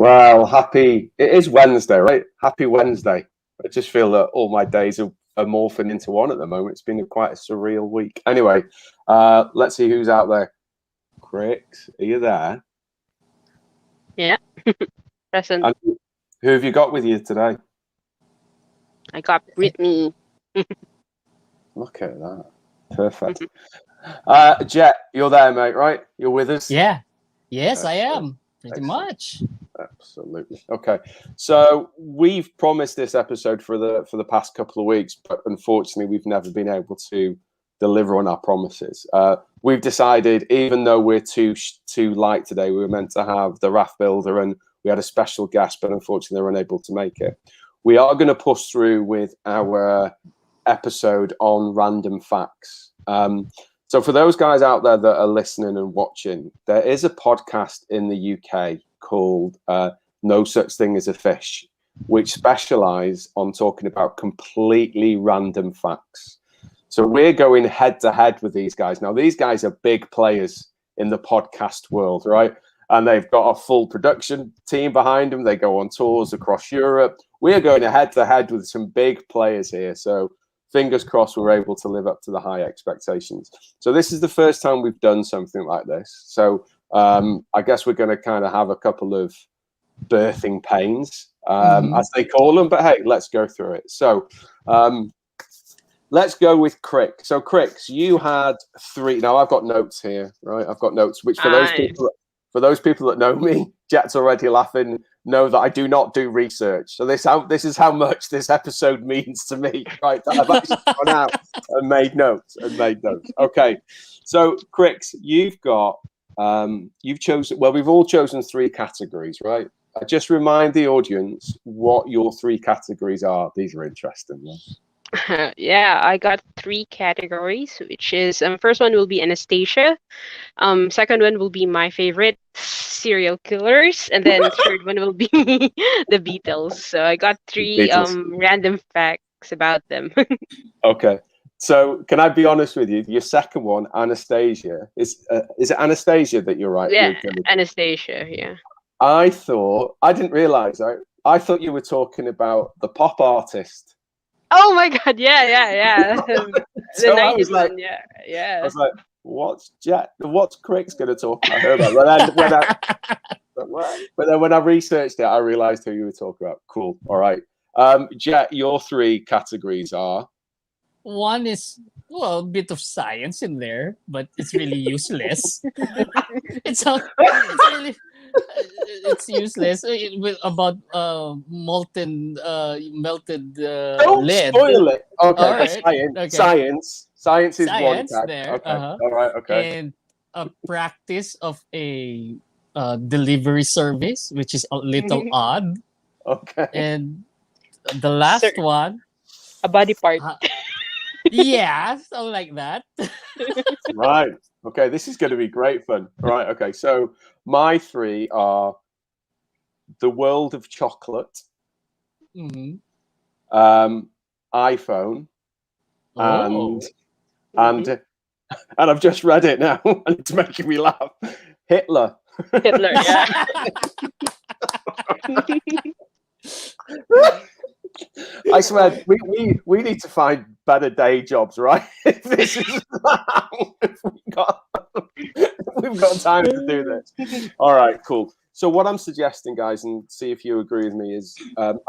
Well, it is Wednesday, right? Happy Wednesday. I just feel that all my days are morphing into one at the moment. It's been quite a surreal week. Anyway, let's see who's out there. Crix, are you there? Yeah. Present. And who have you got with you today? I got Brittany. Look at that. Perfect. Jet, you're there, mate, right? You're with us? Yeah. Yes, I am. Pretty much. Absolutely. Okay. So we've promised this episode for the past couple of weeks, but unfortunately we've never been able to deliver on our promises. We've decided, even though we're too light today, we were meant to have the raft builder and we had a special guest, but unfortunately they were unable to make it. We are going to push through with our episode on random facts. So for those guys out there that are listening and watching, there is a podcast in the UK called No Such Thing as a Fish, which specialise on talking about completely random facts. So we're going head to head with these guys. Now, these guys are big players in the podcast world, right? And they've got a full production team behind them. They go on tours across Europe. We're going head to head with some big players here. So fingers crossed we're able to live up to the high expectations. So this is the first time we've done something like this. So I guess we're going to kind of have a couple of birthing pains, as they call them. But hey, let's go through it. So let's go with Crix. So Crix, you had 3. Now I've got notes here, right? I've got notes, which for those people that know me, Jet's already laughing, know that I do not do research. So this is how much this episode means to me, right? That I've actually gone out and made notes. Okay. So Crix, you've got you've chosen, well, we've all chosen 3 categories, right? Just remind the audience what your 3 categories are. These are interesting. Yeah, I got 3 categories, which is first one will be Anastasia, second one will be my favorite serial killers, and then third one will be the Beatles. So I got 3 random facts about them. Okay. So can I be honest with you? Your second one, Anastasia, is it Anastasia that you're right? Yeah, Anastasia, yeah. I didn't realize. I thought you were talking about the pop artist. Oh my God! Yeah. The So 90s one, yeah. I was like, what's Crix going to talk about her about? But then when I researched it, I realized who you were talking about. Cool. All right. Jet, your 3 categories are? One is, well, a bit of science in there, but it's really useless. It's useless. About melted Don't lead. spoil it. Okay, right. Science is one tag. There. Okay. All right. Okay. And a practice of a delivery service, which is a little odd. Okay. And the last one, a body part. Yeah, something like that. Right. Okay, this is going to be great fun. Right. Okay, so my 3 are the world of chocolate, iPhone, and I've just read it now, and it's making me laugh. Hitler. Yeah. I swear, we need to find better day jobs, right? This is we've got time to do this. All right, cool. So what I'm suggesting, guys, and see if you agree with me, is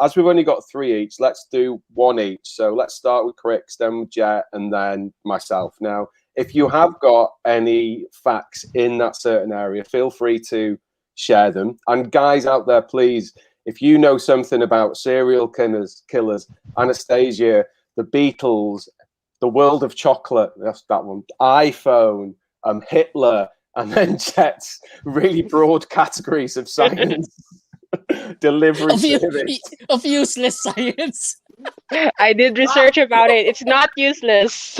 as we've only got 3 each, let's do 1 each. So let's start with Crix, then with Jet, and then myself. Now, if you have got any facts in that certain area, feel free to share them. And guys out there, please, if you know something about serial killers, Anastasia, the Beatles, the world of chocolate, that's that one, iPhone, Hitler, and then Jet's really broad categories of science, delivery of useless science. I did research about it. It's not useless.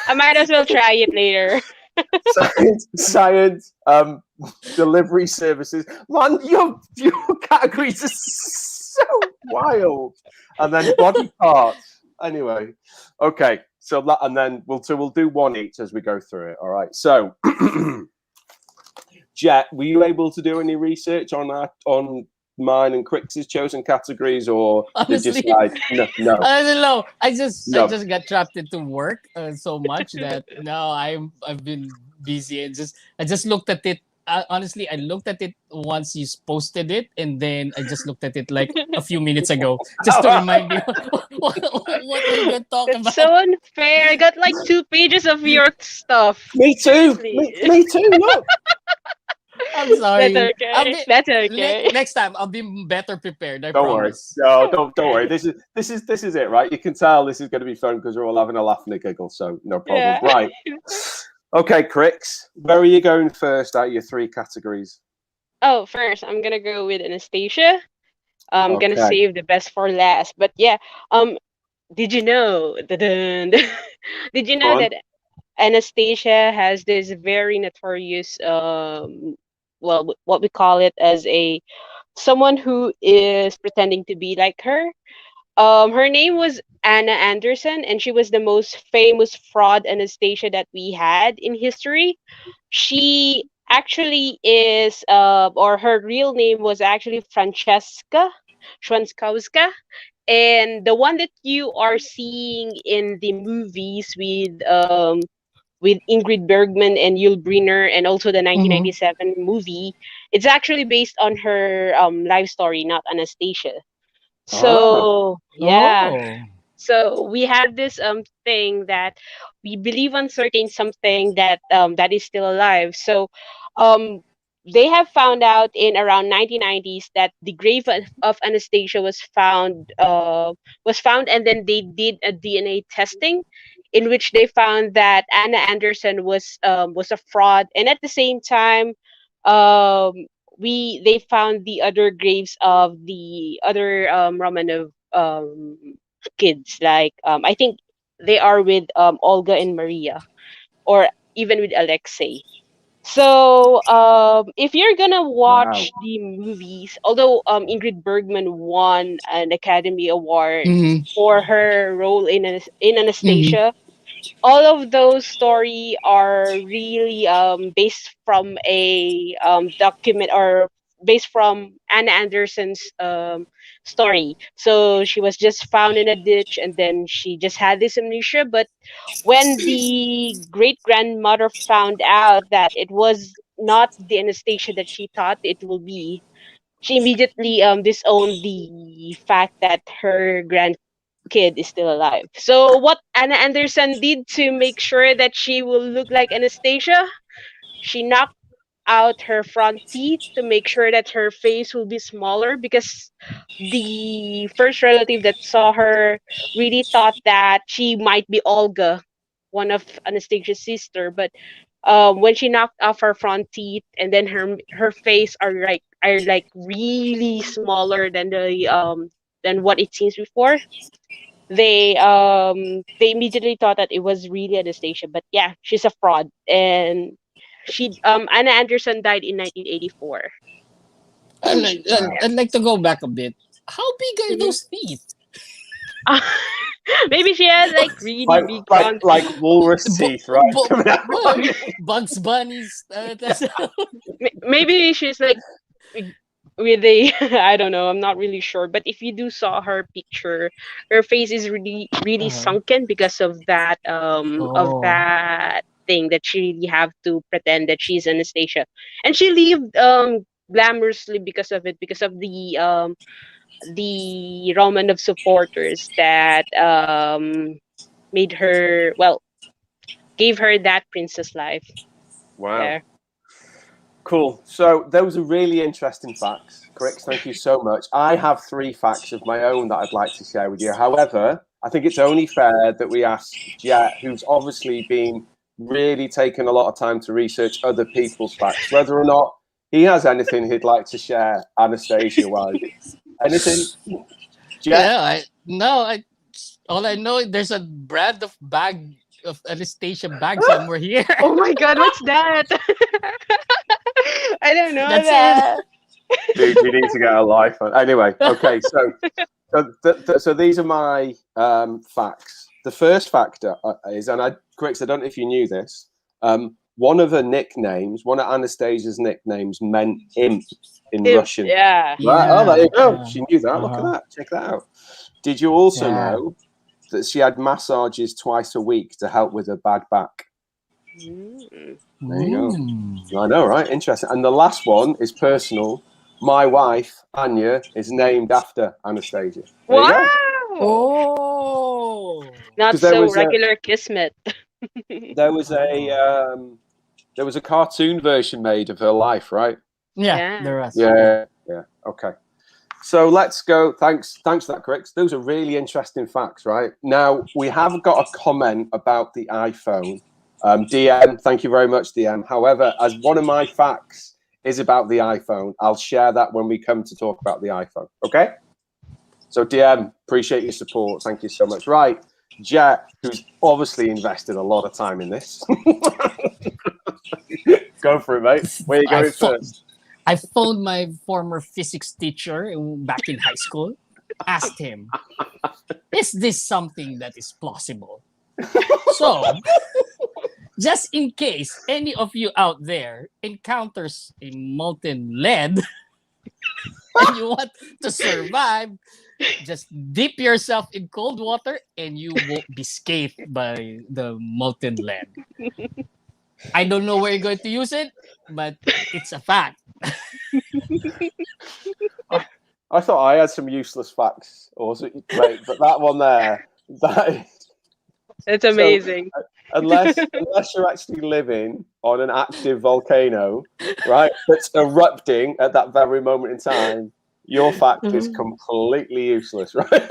I might as well try it later. Science, delivery services. Man, your categories are so wild. And then body parts. Anyway, okay. So we'll do 1 each as we go through it. All right. So Jet, were you able to do any research on mine and Crix's chosen categories, or did you Honestly, decide no? I don't know. I just No. got trapped into work so much that now I've been busy and I just looked at it. Honestly, I looked at it once you posted it, and then I just looked at it like a few minutes ago, just to remind me what we're going to talk That's about. so unfair. I got like 2 pages of your stuff. Me too. Seriously. Me too. Look. I'm That's sorry. I'll okay. be That's okay. next time. I'll be better prepared. I Don't worry. promise. No, don't worry. This is it, right? You can tell this is going to be fun because we're all having a laugh and a giggle, so no problem. Yeah. Right. Okay, Crix, where are you going first out of your 3 categories? Oh, first, I'm gonna go with Anastasia. I'm gonna Okay. save the best for last. But yeah, did you know? Dun-dun. Did you Go know on. that Anastasia has this very notorious, well, what we call it as a someone who is pretending to be like her. Her name was Anna Anderson, and she was the most famous fraud Anastasia that we had in history. She actually is, or her real name was actually Francesca Schwanskowska. And the one that you are seeing in the movies with Ingrid Bergman and Yul Brynner, and also the Mm-hmm. 1997 movie, it's actually based on her life story, not Anastasia. Ah, So yeah, Oh. so we have this thing that we believe on certain something that is still alive. So um they have found out in around 1990s that the grave of Anastasia was found, and then they did a DNA testing in which they found that Anna Anderson was a fraud, and at the same time um they found the other graves of the other Romanov kids. Like I think they are with Olga and Maria, or even with Alexei. So if you're gonna wow. watch the movies, although Ingrid Bergman won an Academy Award Mm-hmm. for her role in Mm-hmm. Anastasia, all of those story are really based from a document, or based from Anna Anderson's story. So she was just found in a ditch, and then she just had this amnesia. But when the great grandmother found out that it was not the Anastasia that she thought it will be, she immediately disowned the fact that her grandkid is still alive. So what Anna Anderson did to make sure that she will look like Anastasia, she knocked out her front teeth to make sure that her face will be smaller, because the first relative that saw her really thought that she might be Olga, one of Anastasia's sister. But when she knocked off her front teeth, and then her face are like really smaller than what it seems before, they immediately thought that it was really Anastasia. But yeah, she's a fraud. And Anna Anderson died in 1984. Wow. I'd like to go back a bit. How big are Mhm. those teeth? Maybe she has like really Like big like front like teeth. walrus teeth, right? Coming out. Bugs Bunny's. Maybe she's like with a I don't know, I'm not really sure. But if you do saw her picture, her face is really Uh-huh. sunken because of Oh. that thing that she really have to pretend that she's Anastasia. And she lived glamorously because of it, because of the Romanov supporters that made her, well, gave her that princess life. Wow. There. Cool. So those are really interesting facts. Crix, thank you so much. I have 3 facts of my own that I'd like to share with you. However, I think it's only fair that we ask Jet, who's obviously been really taking a lot of time to research other people's facts, whether or not he has anything he'd like to share, Anastasia-wise. Anything? Jet? Yeah, all I know, there's a brand of bag of Anastasia bag somewhere here. Oh my god, what's that? I don't know That's it. that. Dude, you need to get a life. Anyway, okay, so these are my facts. The first factor is, and Grix, I don't know if you knew this, one of Anastasia's nicknames meant imp in Russian. Yeah. Right. Oh, there you go. Yeah. She knew that. Look at that. Check that out. Did you also know that she had massages twice a week to help with her bad back? Mm. There you go. I know, right? Interesting. And the last one is personal. My wife, Anya, is named after Anastasia. There you Wow. go. Oh. Not 'Cause there so was a- regular Kismet. There was a cartoon version made of her life, right? Yeah, Yeah. there was. Yeah. Okay. So let's go. Thanks for that, Crix. Those are really interesting facts, right? Now we have got a comment about the iPhone. DM, thank you very much, DM. However, as one of my facts is about the iPhone, I'll share that when we come to talk about the iPhone. Okay? So DM, appreciate your support. Thank you so much. Right, Jet, who's obviously invested a lot of time in this. Go for it, mate. Where are you going first? I phoned my former physics teacher back in high school, asked him, is this something that is plausible? So, just in case any of you out there encounters a molten lead and you want to survive, just dip yourself in cold water and you won't be scathed by the molten lead. I don't know where you're going to use it, but it's a fact. I thought I had some useless facts, but that one there, It's amazing. So, unless you're actually living on an active volcano, right, that's erupting at that very moment in time, your fact is completely useless, right?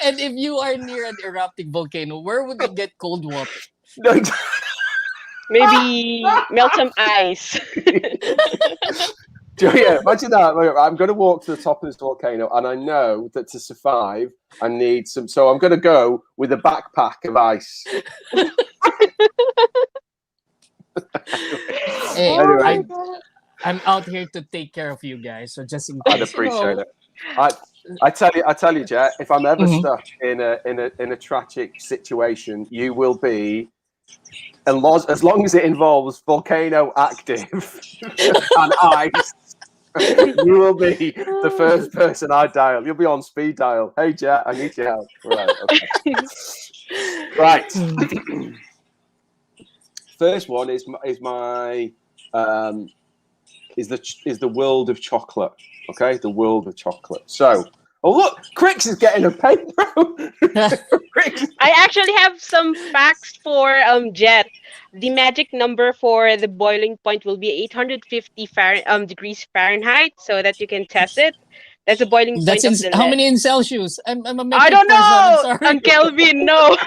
And if you are near an erupting volcano, where would you get cold water? No, Maybe melt some ice. yeah, imagine that. I'm going to walk to the top of this volcano, and I know that to survive, I need some. So I'm going to go with a backpack of ice. Hey, Anyway. I'm out here to take care of you guys. So just in I'd case, appreciate it. I tell you, Jet. If I'm ever stuck in a tragic situation, you will be, as long as it involves volcano active and ice. You will be the first person I dial. You'll be on speed dial. Hey, Jet, I need your help. Right. Okay. Right. First one is the world of chocolate. Okay, the world of chocolate. So, oh look, Crix is getting a paper. I actually have some facts for Jet. The magic number for the boiling point will be 850 degrees Fahrenheit, so that you can test it. That's the boiling that's point of the how lead. many in Celsius? I'm a I metric don't person. I'm know, sorry. Kelvin. No,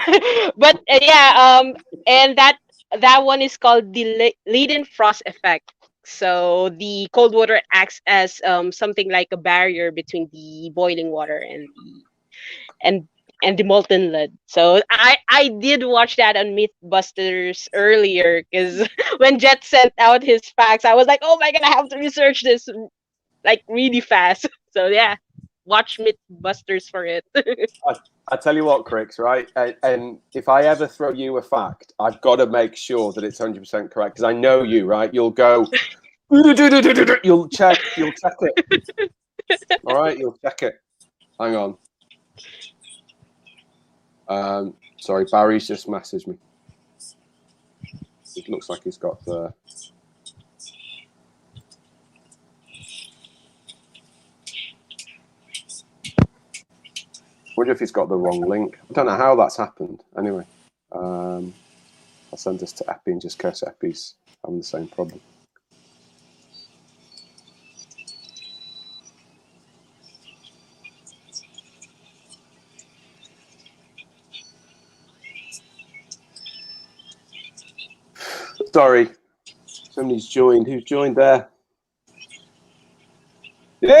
but and that one is called the Leiden frost effect. So the cold water acts as something like a barrier between the boiling water and and the molten lead. So I did watch that on Mythbusters earlier because when Jet sent out his facts, I was like, oh my god, I have to research this like really fast. So yeah, watch Mythbusters for it. I tell you what, Crix, right? And if I ever throw you a fact, I've got to make sure that it's 100% correct because I know you, right? You'll go, you'll check it. All right, you'll check it. Hang on. Sorry, Barry's just messaged me. It looks like he's got the. Wonder if he's got the wrong link. I don't know how that's happened. Anyway, I'll send this to Epi in just in case Epi's having the same problem. Sorry, somebody's joined. Who's joined there? Yay!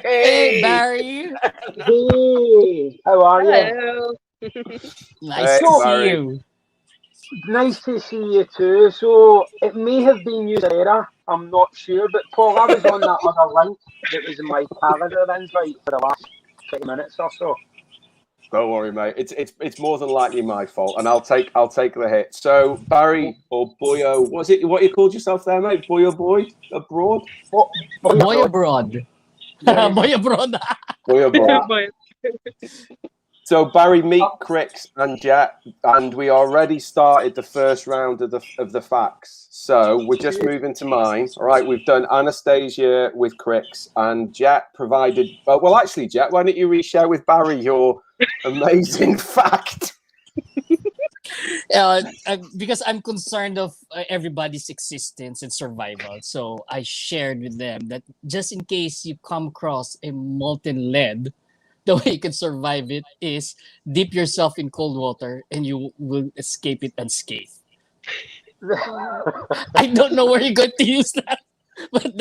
Hey, Barry. Hey, how are you? Hello. Nice Hey, to see Barry. you. Nice to see you too. So it may have been user error, I'm not sure, but Paul, I was on that other link that was in my calendar invite for the last 20 minutes or so. Don't worry, mate. It's more than likely my fault, and I'll take the hit. So Barry or Boyo, what's it? What you called yourself there, mate? Boyo boy abroad? Boy abroad. Yeah. Boy abroad. Boyo abroad. But So Barry, meet Crix and Jet, and we already started the first round of the facts. So we're just moving to mine. All right, we've done Anastasia with Crix, and Jet provided. Well, actually, Jet, why don't you reshare with Barry your amazing fact? Because I'm concerned of everybody's existence and survival. So I shared with them that just in case you come across a molten lead, the way you can survive it is dip yourself in cold water and you will escape it unscathed. I don't know where you're going to use that, but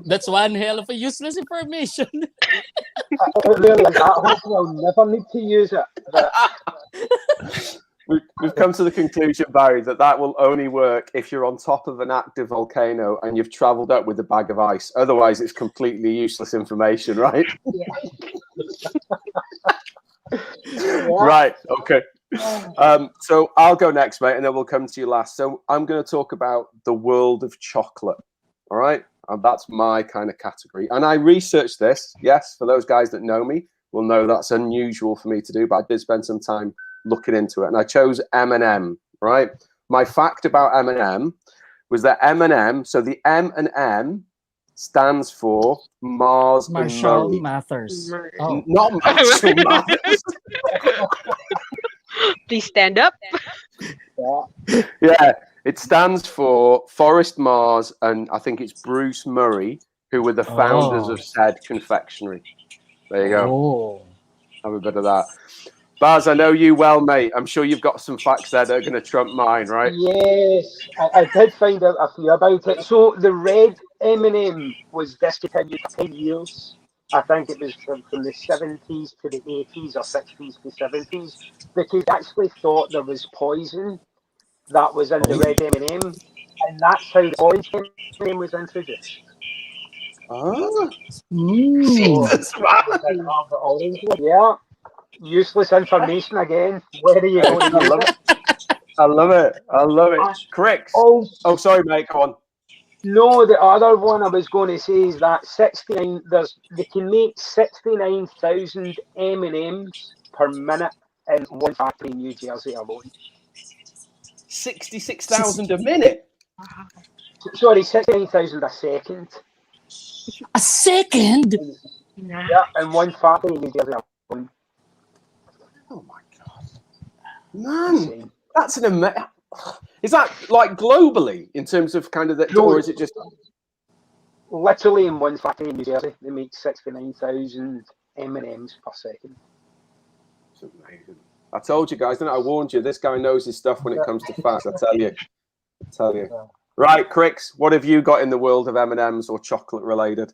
that's one hell of a useless information. Really, hopefully I'll never need to use it. But We've come to the conclusion, Barry, that will only work if you're on top of an active volcano and you've travelled up with a bag of ice. Otherwise, it's completely useless information, right? Right. Okay. So I'll go next, mate, and then we'll come to you last. So I'm going to talk about the world of chocolate. All right. That's my kind of category. And I researched this. Yes, for those guys that know me, will know that's unusual for me to do, but I did spend some time looking into it, and I chose M&M. Right. My fact about M&M was that M&M. So the M and M stands for Mars and Marshall Murray. Mathers. Oh. Not Marshall Mathers. please stand up. Yeah, it stands for Forrest Mars, and I think it's Bruce Murray, who were the founders of said confectionery. There you go. Oh. Have a bit of that. Baz, I know you well, mate. I'm sure you've got some facts there that are going to trump mine, right? yes, I did find out a few about it. So the red M&M was discontinued for 10 years. I think it was from the 70s to the 80s or 60s to 70s, because they actually thought there was poison that was in the red M&M, and that's how the orange M&M was introduced. Oh, Mm. Jesus, man. The orange one, yeah. Useless information again. Where are you going to use it? I love it. I love it. Correct. Oh, sorry, mate. Go on. no, the other one I was going to say is that 69. They can make 69,000 M&Ms per minute in one factory in New Jersey alone. 66,000 a minute. Sorry, 69,000 a second. A second? Yeah, in one factory in New Jersey alone. Oh my god, man, that's an amazing. Is that like globally in terms of kind of the, or is it just literally in one factory in New Jersey? They make 69,000 M&Ms per second. It's amazing. I told you guys, didn't I? I warned you. This guy knows his stuff when it comes to facts. I tell you. Right, Crix, what have you got in the world of M&Ms or chocolate related?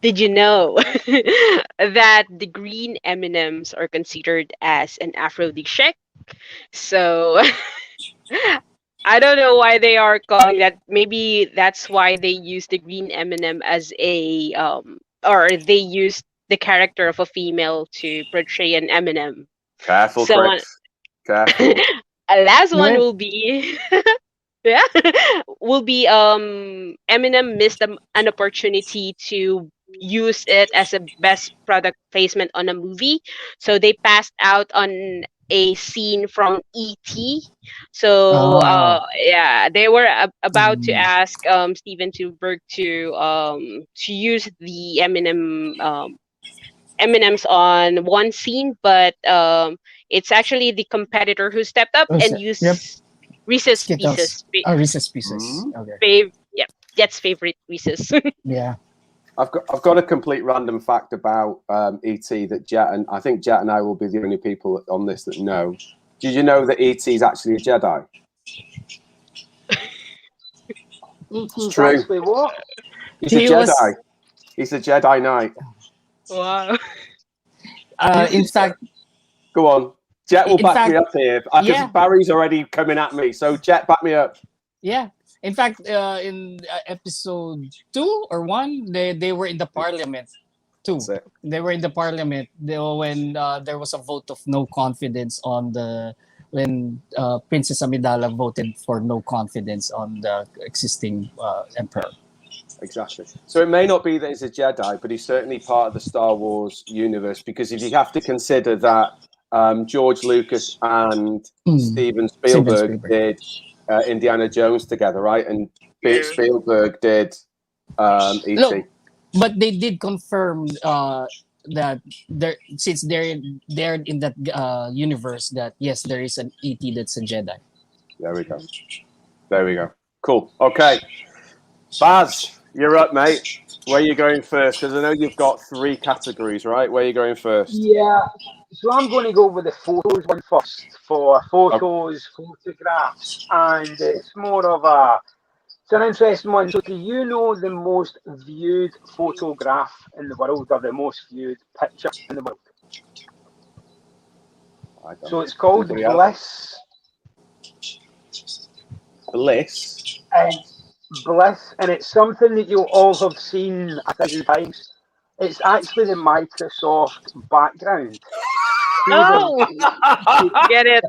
Did you know that the green M&Ms are considered as an aphrodisiac? So I don't know why they are calling that. Maybe that's why they use the green M&M as a or they use the character of a female to portray an M&M. Careful, So Crix. Careful. a last one will be yeah, will be Eminem missed an opportunity to use it as a best product placement on a movie, so they passed out on a scene from E.T. So yeah, they were about to ask Steven Spielberg to use the Eminem M&Ms on one scene, but it's actually the competitor who stepped up and used Reese's Pieces. Reese's Pieces. Okay. Jet's favorite Reese's. Yeah. I've got a complete random fact about E.T. that Jet and I think Jet and I will be the only people on this that know. Did you know that E.T. is actually a Jedi? It's true. Actually what? He's a Jedi. He's a Jedi Knight. Wow. In fact, go on. Jet will back me up here because Barry's already coming at me. So Jet, back me up. Yeah. In fact, in episode 2 or 1, they were in the parliament, Two. That's it. They were in the parliament when there was a vote of no confidence when Princess Amidala voted for no confidence on the existing emperor. Exactly. So it may not be that he's a Jedi, but he's certainly part of the Star Wars universe, because if you have to consider that George Lucas and Steven Spielberg did Indiana Jones together, right? And Spielberg did E.T. No, but they did confirm that since they're in that universe, that yes, there is an ET that's a Jedi. There we go. Cool. Okay. Baz, you're up, mate. Where are you going first? Because I know you've got 3 categories, right? Where are you going first? Yeah, so I'm going to go with the photos one first for photos, photographs, and it's more of it's an interesting one. So do you know the most viewed photograph in the world, or the most viewed picture in the world? So it's called Bliss. Bliss? Bliss, and it's something that you all have seen 1,000 times. It's actually the Microsoft background. Oh, get it.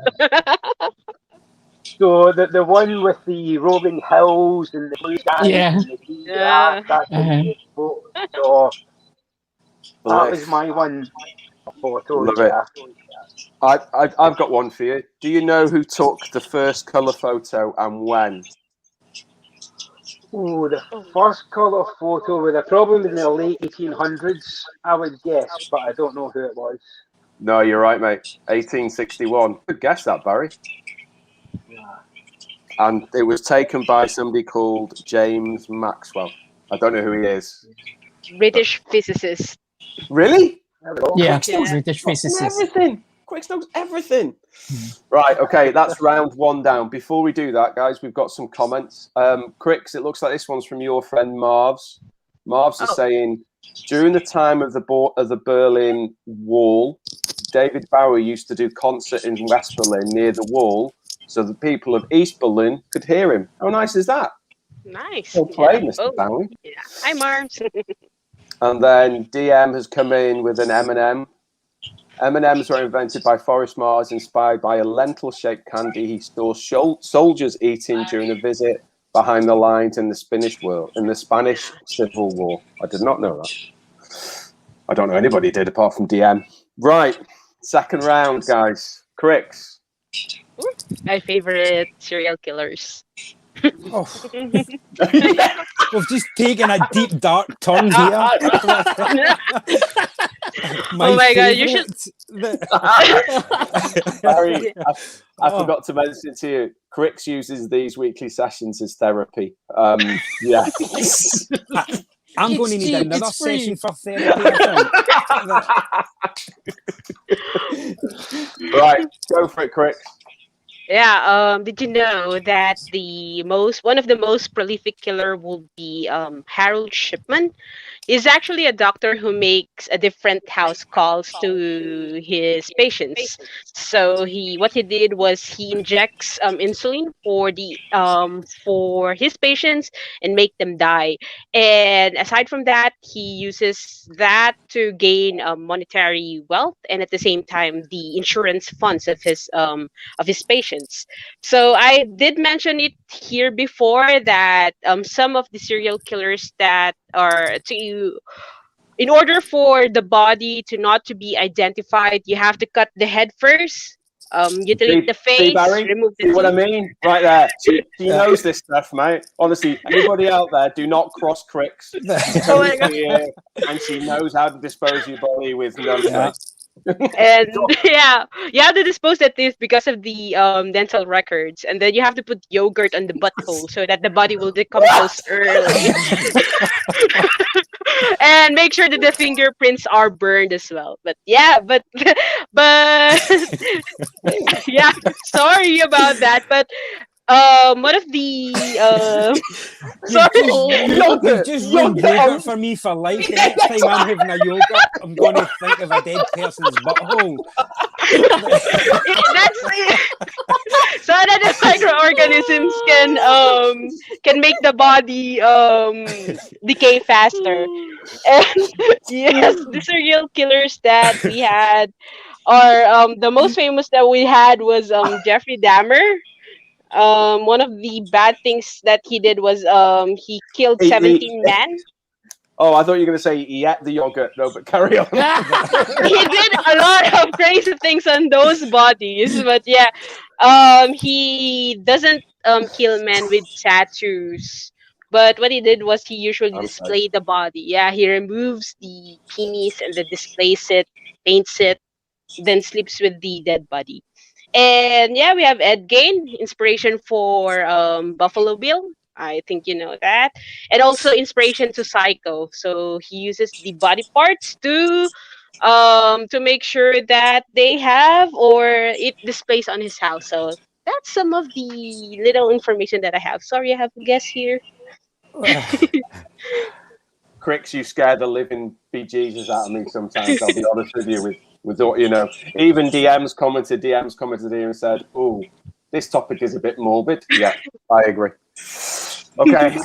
So the one with the rolling hills and the blue skies and the green grass, that's the photo. So that was my one photo. Love it. I've got one for you. Do you know who took the first colour photo and when? Oh, the first colour photo would have probably been in the late 1800s, I would guess, but I don't know who it was. No, you're right, mate. 1861. Good guess that, Barry. Yeah. And it was taken by somebody called James Maxwell. I don't know who he is. British physicist. Really? Yeah, British physicist. Everything. Quicks knows everything. Right, okay, that's round 1 down. Before we do that, guys, we've got some comments. Cricks, it looks like this one's from your friend Marv's. Marv's is saying, during the time of the Berlin Wall, David Bowie used to do concert in West Berlin near the wall, so the people of East Berlin could hear him. How nice is that? Nice. Well played, Mr. Bowie. Yeah. Hi, Marms. And then DM has come in with an M&M. M&Ms were invented by Forrest Mars, inspired by a lentil-shaped candy he saw soldiers eating during a visit behind the lines in the Spanish Civil War. I did not know that. I don't know anybody did apart from DM. Right, second round, guys. Cricks. My favorite serial killers. Oh. We've just taken a deep, dark turn here. Oh my god, you should. Barry, I forgot to mention to you, Cricks uses these weekly sessions as therapy. Yeah. I'm going to need another session for therapy. Right, go for it, Cricks. Yeah, did you know that one of the most prolific killer will be Harold Shipman? He's actually a doctor who makes a different house calls to his patients. So what he did was he injects insulin for his patients and make them die. And aside from that, he uses that to gain monetary wealth, and at the same time the insurance funds of his patients. So I did mention it here before that some of the serial killers that are in order for the body not to be identified, you have to cut the head first. You delete the face, Barry, remove the see what I teeth. mean? Right there. She knows this stuff, mate. Honestly, anybody out there, do not cross Cricks. Oh my God. And she knows how to dispose of your body with no face. And yeah, you have to dispose of this because of the dental records, and then you have to put yogurt on the butthole so that the body will decompose early. And make sure that the fingerprints are burned as well. But yeah, but yeah, sorry about that. But one of the You've just ruined yogurt for me for life. The next time I'm having a yogurt, I'm going to think of a dead person's butthole. That's so that is microorganisms mechanisms can make the body decay faster. And yes, the serial killers that we had are the most famous that we had was Jeffrey Dahmer. One of the bad things that he did was he killed He- 17 men. Oh, I thought you were going to say he ate the yogurt. No, but carry on. He did a lot of crazy things on those bodies, but yeah, he doesn't kill men with tattoos. But what he did was he usually Okay. display the body. Yeah, he removes the penis and then displays it, paints it, then sleeps with the dead body. And yeah, we have Ed Gein, inspiration for Buffalo Bill. I think you know that. And also inspiration to Psycho. So he uses the body parts to make sure that they have or it displays on his house. So that's some of the little information that I have. Sorry, I have a guess here. Cricks, you scare the living bejesus out of me sometimes. I'll be honest with you. With what you know, even DMs commented here and said, "Oh, this topic is a bit morbid." Yeah, I agree. Okay,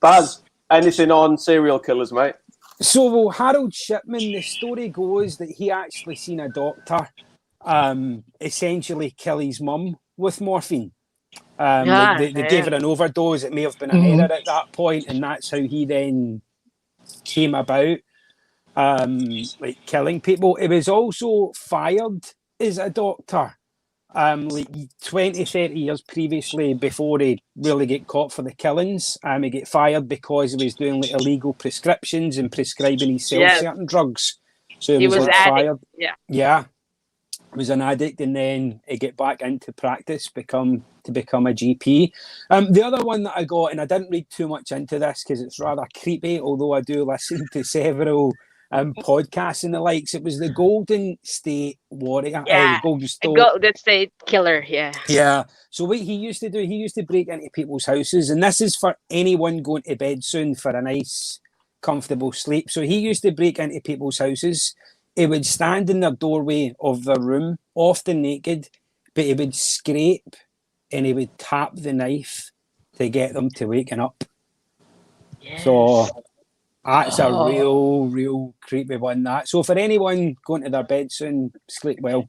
Baz, anything on serial killers, mate? So, well, Harold Shipman, the story goes that he actually seen a doctor essentially kill his mum with morphine. They gave her an overdose. It may have been an error at that point, and that's how he then came about like killing people. He was also fired as a doctor like 20, 30 years previously before he really get caught for the killings. He get fired because he was doing like illegal prescriptions and prescribing himself certain drugs. So he was like fired. Yeah. He was an addict, and then he get back into practice, become a GP. The other one that I got, and I didn't read too much into this because it's rather creepy, although I do listen to several podcasts and the likes. It was the Golden State Warrior. Golden State Killer. Yeah. Yeah. So what he used to do, he used to break into people's houses, and this is for anyone going to bed soon for a nice, comfortable sleep. So he used to break into people's houses. He would stand in the doorway of their room, often naked, but he would scrape and he would tap the knife to get them to waken up. Yes. So that's a real creepy one, that. So for anyone going to their bed soon, sleep well.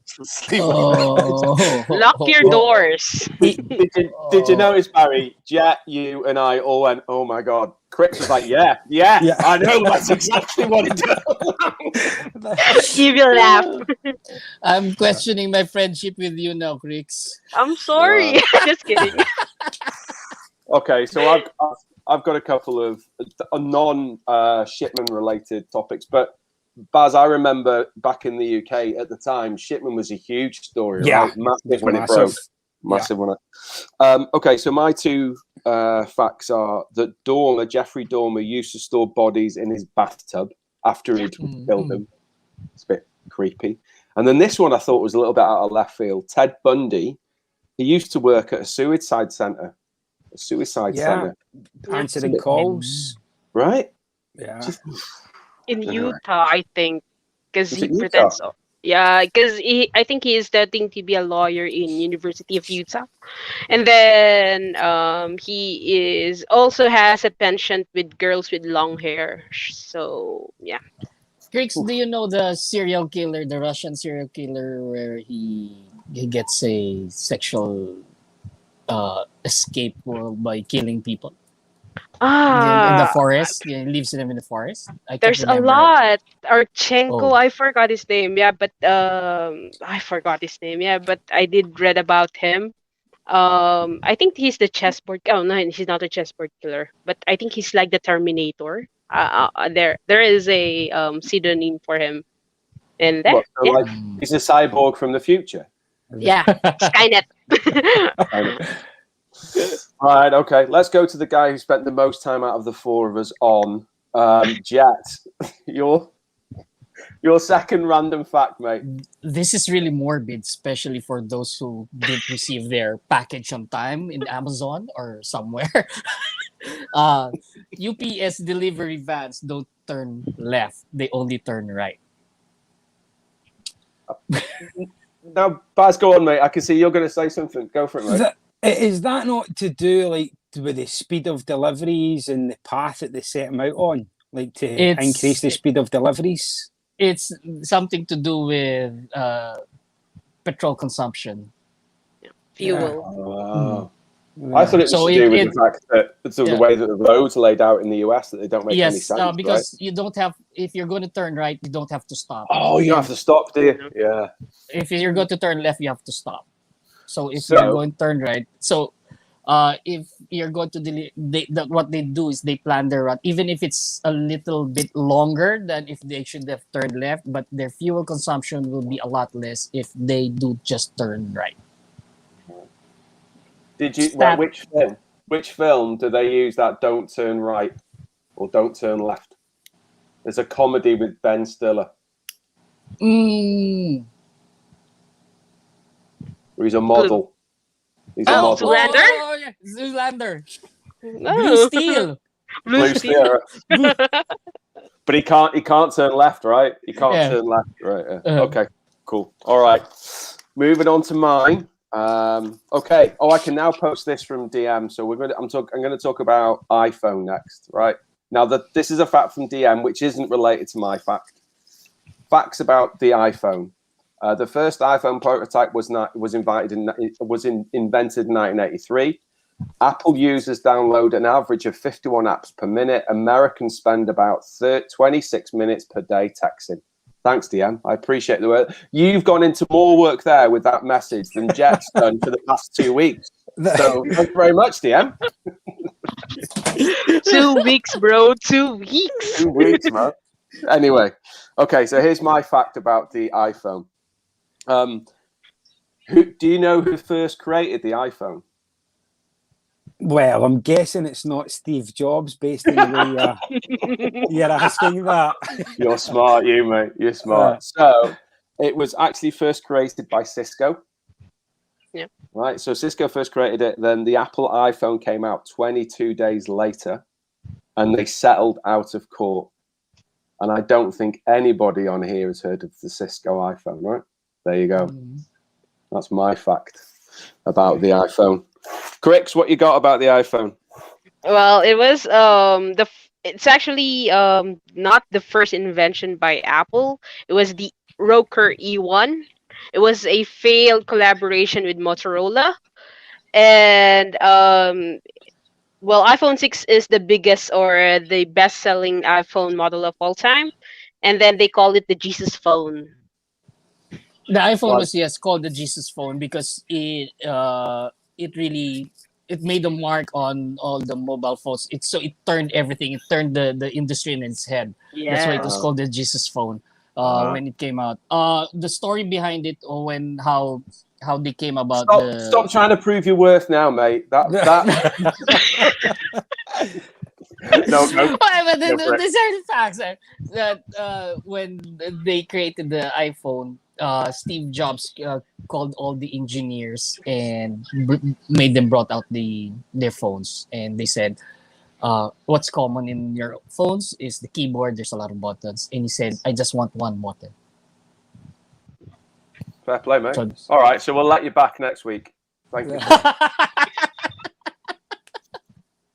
Lock your doors. Did you notice, Barry? Jet, you and I all went, "Oh my god!" Cricks was like, "Yeah, I know. That's exactly what it does." Evil laugh. I'm questioning my friendship with you now, Cricks. I'm sorry. Just kidding. Okay, so I've got a couple of non-Shipman related topics, but Baz, I remember back in the UK at the time, Shipman was a huge story, right? Massive when it broke. Massive when it. Okay, so my two facts are that Jeffrey Dahmer, used to store bodies in his bathtub after he'd killed them. It's a bit creepy. And then this one I thought was a little bit out of left field. Ted Bundy, he used to work at a suicide center. Center. Answering calls. Right? Yeah. In Utah, I think. Because he pretends so. Yeah, because I think he is studying to be a lawyer in University of Utah. And then he is also has a penchant with girls with long hair. So, yeah. Cricks, do you know the serial killer, the Russian serial killer, where he gets a sexual escape by killing people in the forest? Yeah, he leaves them in the forest. There's a lot. Archenko, I forgot his name. Yeah, but I forgot his name. Yeah, but I did read about him. I think he's the chessboard. Oh no, he's not a chessboard killer, but I think he's like the Terminator. There is a pseudonym for him, and there. Like he's a cyborg from the future. Yeah, Skynet. Right, okay. Let's go to the guy who spent the most time out of the four of us on Jet. Your second random fact, mate. This is really morbid, especially for those who didn't receive their package on time in Amazon or somewhere. UPS delivery vans don't turn left; they only turn right. now, Baz, go on, mate. I can see you're going to say something. Go for it, mate. Is that not to do like with the speed of deliveries and the path that they set them out on, like to increase the speed of deliveries? It's something to do with petrol consumption. Fuel. I thought it was So to do with the fact that the way that the roads are laid out in the US that they don't make any sense. Because you don't have, if you're going to turn right, you don't have to stop. Oh, you have to stop, do you? Yeah. If you're going to turn left, you have to stop. So if you're going to turn right, if you're going to what they do is they plan their route, even if it's a little bit longer than if they should have turned left, but their fuel consumption will be a lot less if they do just turn right. Did you? Which film do they use that "don't turn right" or "don't turn left"? There's a comedy with Ben Stiller. Mm. Where he's a model. He's a model. Zoolander? Oh, yeah. Zoolander. Oh. Blue Steel. Blue Steel. But he can't turn left, right? He can't turn left, right? Yeah. Okay, cool. All right. Moving on to mine. Okay. Oh, I can now post this from DM. So I'm going to talk about iPhone next, right? Now this is a fact from DM, which isn't related to my fact. Facts about the iPhone. The first iPhone prototype was invented in 1983. Apple users download an average of 51 apps per minute. Americans spend about 26 minutes per day texting. Thanks, DM. I appreciate the work. You've gone into more work there with that message than Jet's done for the past 2 weeks. So thank you very much, DM. 2 weeks, bro. 2 weeks. 2 weeks, man. Anyway, okay. So here's my fact about the iPhone. Do you know who first created the iPhone? Well, I'm guessing it's not Steve Jobs, based on the way you're asking that. You're smart, you mate. You're smart. So it was actually first created by Cisco. Yeah. Right. So Cisco first created it. Then the Apple iPhone came out 22 days later, and they settled out of court. And I don't think anybody on here has heard of the Cisco iPhone. Right. There you go. That's my fact about the iPhone. Crix, what you got about the iPhone? Well, it was it's actually not the first invention by Apple. It was the Roker E1. It was a failed collaboration with Motorola, and iPhone 6 is the biggest or the best-selling iPhone model of all time, and then they call it the Jesus phone. The iPhone was called the Jesus phone because it made a mark on all the mobile phones. It turned everything. It turned the industry in its head. Yeah. That's why it was called the Jesus phone when it came out. The story behind it, or how they came about. Stop trying to prove your worth now, mate. That. No. But there's certain facts that when they created the iPhone, Steve Jobs called all the engineers and made them brought out their phones, and they said, what's common in your phones is the keyboard. There's a lot of buttons, and he said, I just want one button. Fair play, mate. All right, so we'll let you back next week. Thank you.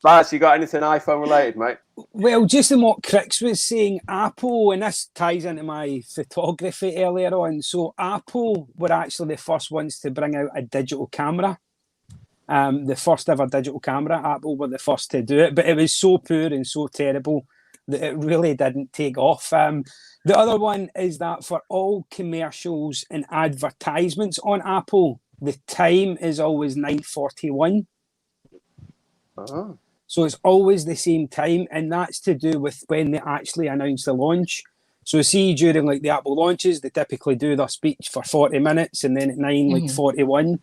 Baz, you got anything iPhone related, mate? Well, just in what Crix was saying, Apple, and this ties into my photography earlier on. So Apple were actually the first ones to bring out a digital camera. The first ever digital camera. Apple were the first to do it, but it was so poor and so terrible that it really didn't take off. The other one is that for all commercials and advertisements on Apple, the time is always 9:41. Oh. So it's always the same time, and that's to do with when they actually announce the launch. So see, during like the Apple launches, they typically do their speech for 40 minutes, and then at 9:41,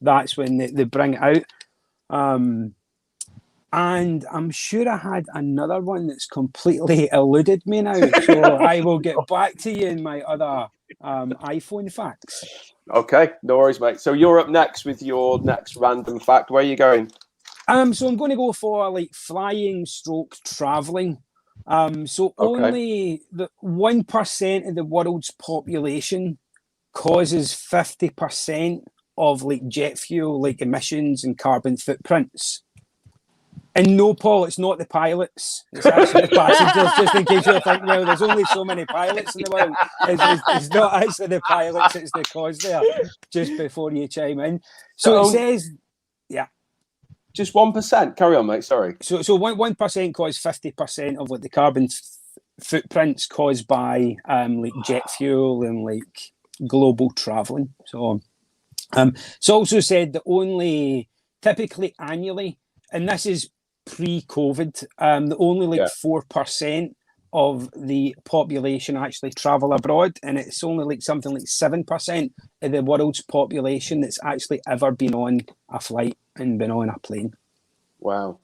that's when they bring it out. And I'm sure I had another one that's completely eluded me now, so I will get back to you in my other iPhone facts. Okay, no worries, mate. So you're up next with your next random fact. Where are you going? So I'm going to go for like flying stroke traveling. So only the 1% of the world's population causes 50% of like jet fuel, like emissions and carbon footprints. And no, Paul, it's not the pilots. It's actually the passengers, just in case you're thinking, well, there's only so many pilots in the world. It's not actually the pilots, it's the cause there, just before you chime in. So it says, yeah. Just 1%. Carry on, mate. Sorry. So 1% cause 50% of like the carbon footprints caused by like jet fuel and like global traveling. So it's also said that only typically annually, and this is pre-COVID, only like 4% of the population actually travel abroad, and it's only like something like 7% of the world's population that's actually ever been on a flight and been on a plane. Wow.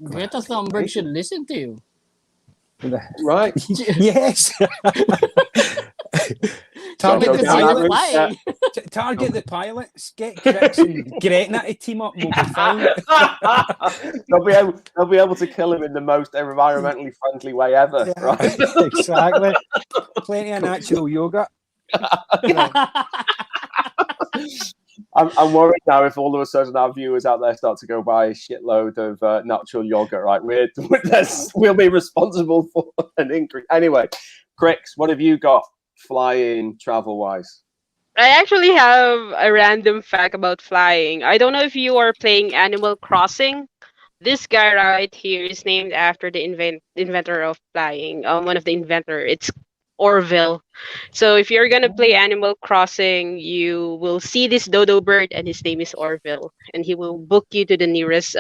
Greta Thunberg should listen to you. Right. Yes. Target the pilots. Get Chris and Gretna to team up. We'll be fine. they'll be able to kill him in the most environmentally friendly way ever. Yeah, right? Exactly. Plenty of natural yogurt. I'm worried now if all of a sudden our viewers out there start to go buy a shitload of natural yogurt. Right, we'll be responsible for an increase. Anyway, Crix, what have you got flying travel wise? I actually have a random fact about flying. I don't know if you are playing Animal Crossing. This guy right here is named after the inventor of flying. One of the inventor. It's Orville. So if you're gonna play Animal Crossing, you will see this dodo bird, and his name is Orville, and he will book you to the nearest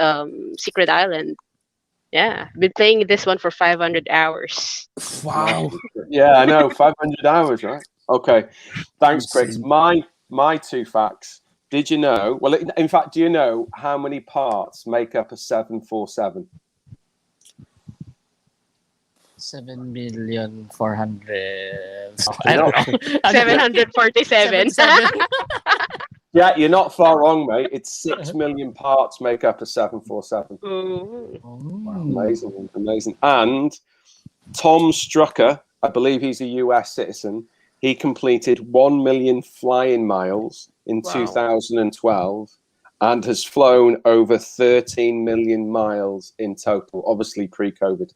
secret island. Yeah, been playing this one for 500 hours. Wow. Yeah, I know, 500 hours, right? Okay, thanks, Crix. My two facts. Did you know? Well, in fact, do you know how many parts make up a 747? 7,400,000. I don't know. 747. Yeah, you're not far wrong, mate. It's 6 million parts make up a 747. Amazing. And Tom Strucker, I believe he's a US citizen, he completed 1 million flying miles in 2012 and has flown over 13 million miles in total, obviously pre-COVID.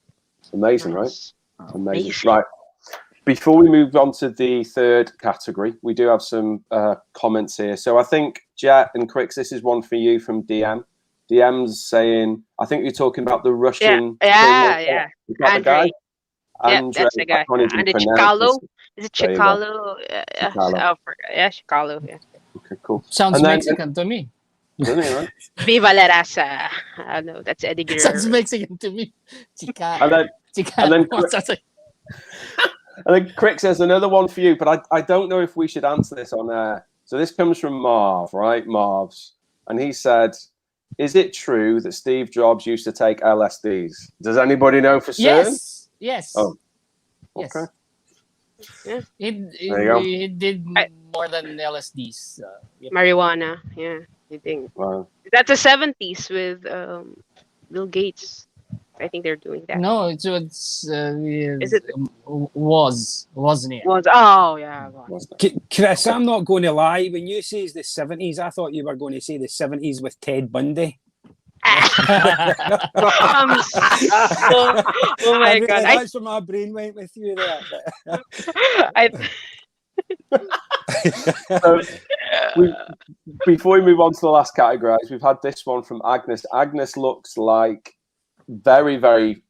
Amazing, right? Amazing. Right. Before we move on to the third category, we do have some comments here. So I think, Jet and Crix, this is one for you from DM. DM's saying, I think you're talking about the Russian... Yeah. Andre. That's the guy. And it's Chicalo. Is it Chicalo? Chicalo. Yeah. Okay, cool. Sounds Mexican to me. Doesn't it, right? Viva la raza. No, that's Eddie Guerrero. Sounds Mexican to me. And then Crix says another one for you, but I don't know if we should answer this on air. So this comes from Marv, right? Marv's. And he said, is it true that Steve Jobs used to take LSDs? Does anybody know for certain? Yes. Oh, okay. Yes. Yeah. He did more than LSDs. Marijuana. Yeah. I think. Wow. That's the 70s with Bill Gates. I think they're doing that. No, is it wasn't it? Oh yeah. Chris, I'm not going to lie. When you say the 70s, I thought you were going to say the 70s with Ted Bundy. Oh my God! That's where my brain went with you there. Before we move on to the last category, we've had this one from Agnes. Agnes looks like very, very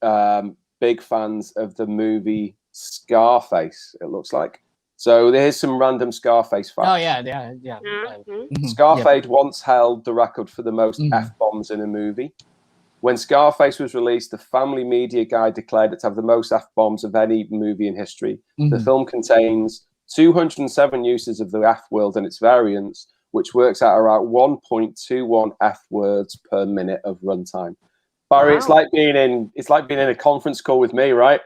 big fans of the movie Scarface, it looks like. So here's some random Scarface facts. Oh, yeah. Mm-hmm. Scarface once held the record for the most F-bombs in a movie. When Scarface was released, the Family Media Guide declared it to have the most F-bombs of any movie in history. The film contains 207 uses of the F-word and its variants, which works out around 1.21 F-words per minute of runtime. Barry, it's like being in a conference call with me, right?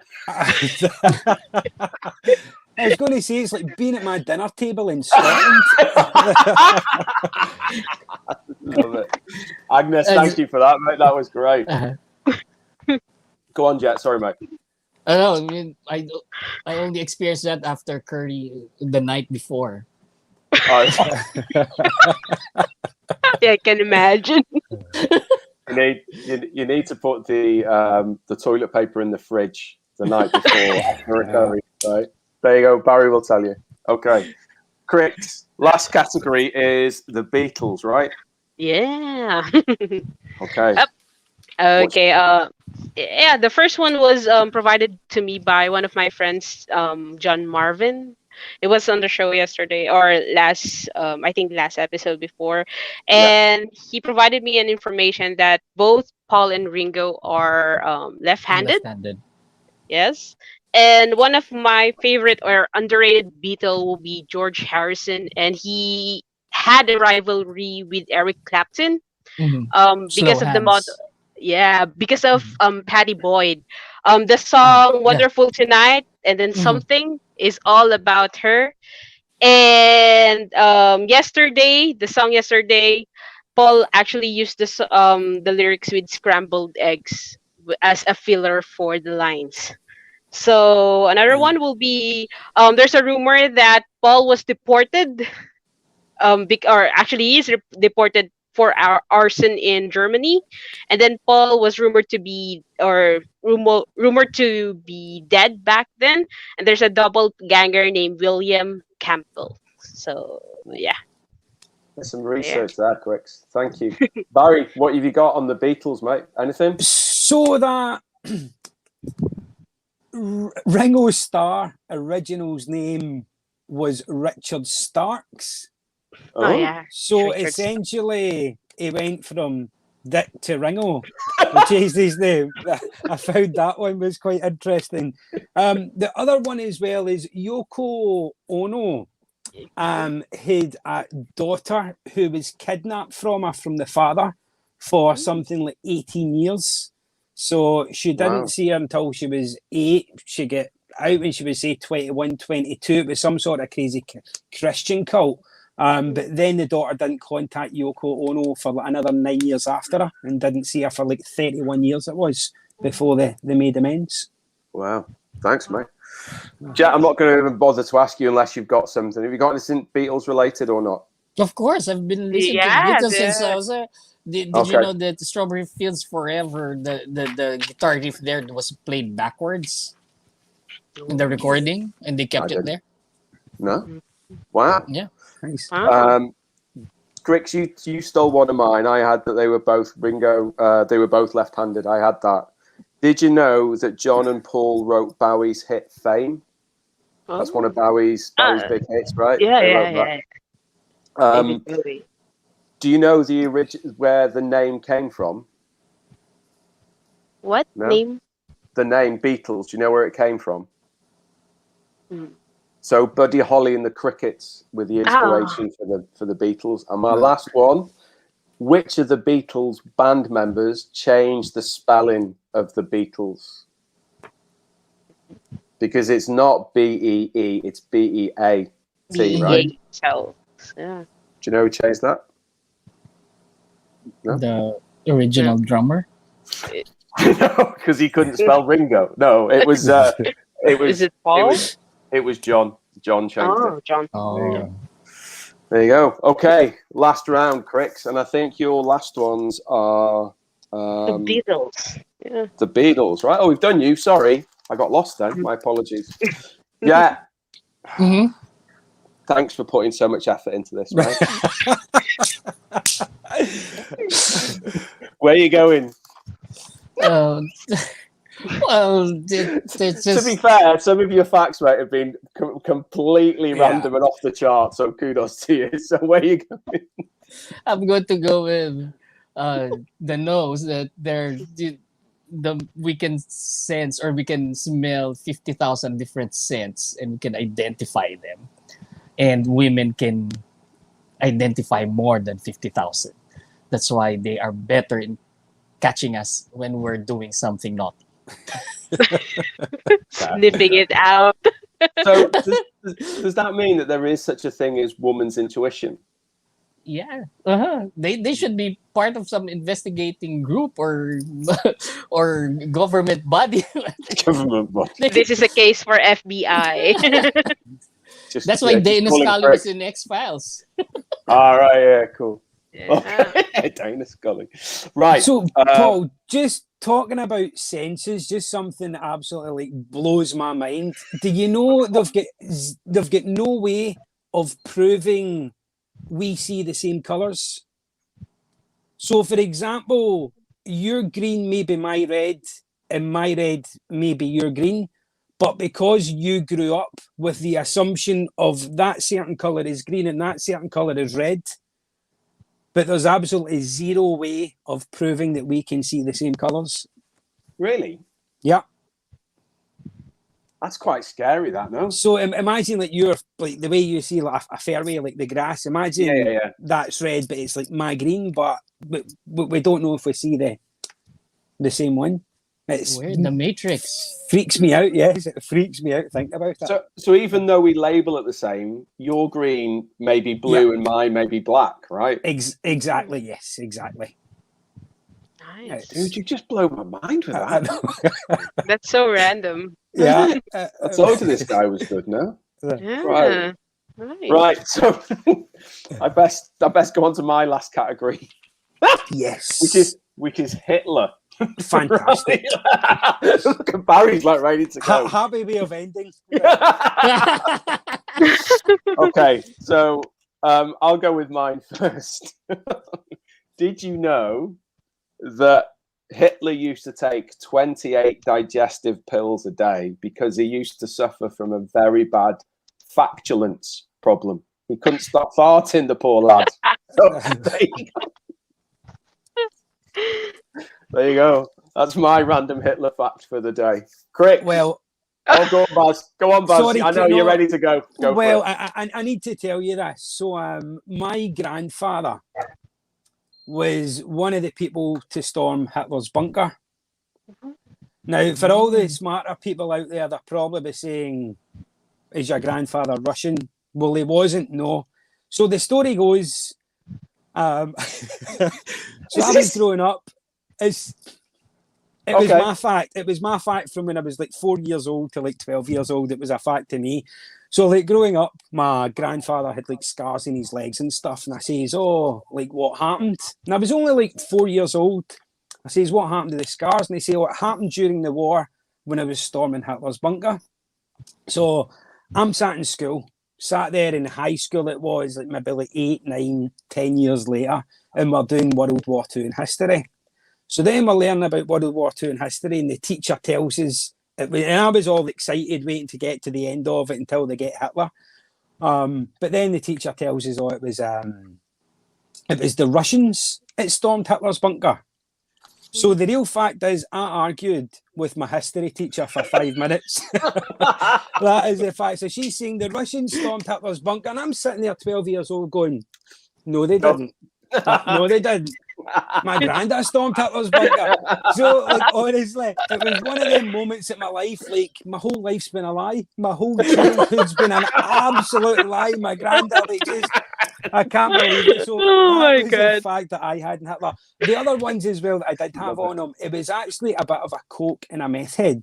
I was going to say it's like being at my dinner table in Scotland. Love it. Agnes, thank you for that, mate. That was great. Go on, Jet. Sorry, mate. I know. I mean, I only experienced that after Curry the night before. Oh, Yeah, I can imagine. you need to put the toilet paper in the fridge the night before after recovery. Right there you go. Barry will tell you. Okay, Chris. Last category is the Beatles, right? Yeah. Okay. Up. Okay. Yeah. The first one was provided to me by one of my friends, John Marvin. It was on the show yesterday or last, I think last episode before, Yeah. and he provided me an information that both Paul and Ringo are left-handed. Left-handed. Yes. And one of my favorite or underrated Beatle will be George Harrison, and he had a rivalry with Eric Clapton Slow because of the mod, hands. yeah, because of Patty Boyd. The Ah, song yeah. Wonderful Tonight and then Mhm. Something is all about her. And yesterday, the song yesterday, Paul actually used the lyrics with scrambled eggs as a filler for the lines. So another one will be there's a rumor that Paul was deported or actually he is deported for arson in Germany, and then Paul was rumored to be or rumored to be dead back then, and there's a double ganger named William Campbell. So yeah, There's some yeah. research there, Chris. Thank you. Barry, what have you got on the Beatles, mate? Anything? So that Ringo Starr original's name was Richard Starks. Oh yeah. So Richard essentially, he went from Dick to Ringo, which is his name. I found that one was quite interesting. The other one as well is Yoko Ono had a daughter who was kidnapped from her from the father for something like 18 years. So she didn't see her until she was 8. She got out when she was, say, 21, 22. It was some sort of crazy Christian cult. But then the daughter didn't contact Yoko Ono for like another 9 years after her and didn't see her for like 31 years it was before they made amends. Wow. Thanks, mate. Jack, I'm not going to even bother to ask you unless you've got something. Have you got anything Beatles related or not? Of course, I've been listening to Beatles since I was there. Did you know that Strawberry Fields Forever, the guitar riff there was played backwards in the recording, and they kept it there? No. Wow. Yeah. Nice. Grix, you stole one of mine. I had that they were both Ringo. They were both left-handed. I had that. Did you know that John and Paul wrote Bowie's hit "Fame"? That's one of Bowie's big hits, right? Yeah. Do you know the where the name came from? What name? The name Beatles. Do you know where it came from? So Buddy Holly and the Crickets were the inspiration for the Beatles. And my last one: which of the Beatles band members changed the spelling of the Beatles? Because it's not B-E-E, it's B-E-A-T, right? So, yeah. Do you know who changed that? No? The original drummer. No, because he couldn't spell Ringo. No, it was. Is it Paul? It was John. John changed it. John. Oh. There you go. Okay, last round, Crix, and I think your last ones are The Beatles. Yeah. the Beatles, right? Oh, we've done you. Sorry, I got lost then. My apologies. Yeah. Mm-hmm. Thanks for putting so much effort into this, right? Where are you going? Well, it's just... To be fair, some of your facts, mate, have been completely random and off the chart. So kudos to you. So where are you going? I'm going to go with the nose that we can sense or we can smell 50,000 different scents and we can identify them. And women can identify more than 50,000. That's why they are better in catching us when we're doing something naughty. Sniffing it out. So does that mean that there is such a thing as woman's intuition? Yeah, They should be part of some investigating group or government body. Government body. This is a case for FBI. Just, That's why just Dana calling Scully Crick. was in X-Files. All right, yeah, cool. Yeah. Okay, Dana Scully. Right. So, Paul, just talking about senses, just something that absolutely like blows my mind. Do you know they've got no way of proving we see the same colours? So, for example, your green may be my red, and my red may be your green. But because you grew up with the assumption of that certain colour is green and that certain colour is red, but there's absolutely zero way of proving that we can see the same colours. Really? Yeah. That's quite scary, that, no? So imagine like you're like the way you see like a fairway, like the grass. Imagine Yeah. that's red, but it's like my green, but we don't know if we see the same one. It's Weird, the Matrix. freaks me out. Yes, it freaks me out. Think about it. So even though we label it the same, your green may be blue and mine may be black, right? Exactly. Yes. Exactly. Nice. Dude, you just blow my mind with that. That's so random. Yeah. I told you this guy was good, no? Yeah. Right. Nice. Right. So I best go on to my last category, Yes. which is Hitler. Fantastic. Look at Barry's like ready to go. Happy way of ending. Okay, so I'll go with mine first. Did you know that Hitler used to take 28 digestive pills a day because he used to suffer from a very bad flatulence problem? He couldn't stop farting, the poor lad. So, there you go. That's my random Hitler fact for the day. Crick. Well, go on, Baz. Go on, Baz. Sorry, I know you're ready to go. Go well, for it. I need to tell you this. So, my grandfather was one of the people to storm Hitler's bunker. Now, for all the smarter people out there, they'll probably be saying, "Is your grandfather Russian?" Well, he wasn't. No. So the story goes. So I was growing up. It was my fact. It was my fact from when I was like 4 years old to like 12 years old. It was a fact to me. So like growing up, my grandfather had like scars in his legs and stuff. And I says, "Oh, like what happened?" And I was only like 4 years old. I says, "What happened to the scars?" And they say, "Oh, it happened during the war when I was storming Hitler's bunker." So I'm sat in school, sat there in high school. It was like maybe like 8, 9, 10 years later. And we're doing World War II in history. So then we're learning about World War II in history, and the teacher tells us, and I was all excited waiting to get to the end of it until they get Hitler. But then the teacher tells us, oh, it was the Russians that stormed Hitler's bunker. So the real fact is, I argued with my history teacher for 5 minutes. That is the fact. So she's saying the Russians stormed Hitler's bunker, and I'm sitting there 12 years old going, "No, they didn't. No, they didn't. My granddad stormed Hitler's bunker." So, like, honestly, it was one of them moments in my life, like, my whole life's been a lie. My whole childhood's been an absolute lie. My granddad, like, just, I can't believe it. So, that was the fact that I had in Hitler. The other ones as well that I did have on him, it was actually a bit of a coke and a meth head.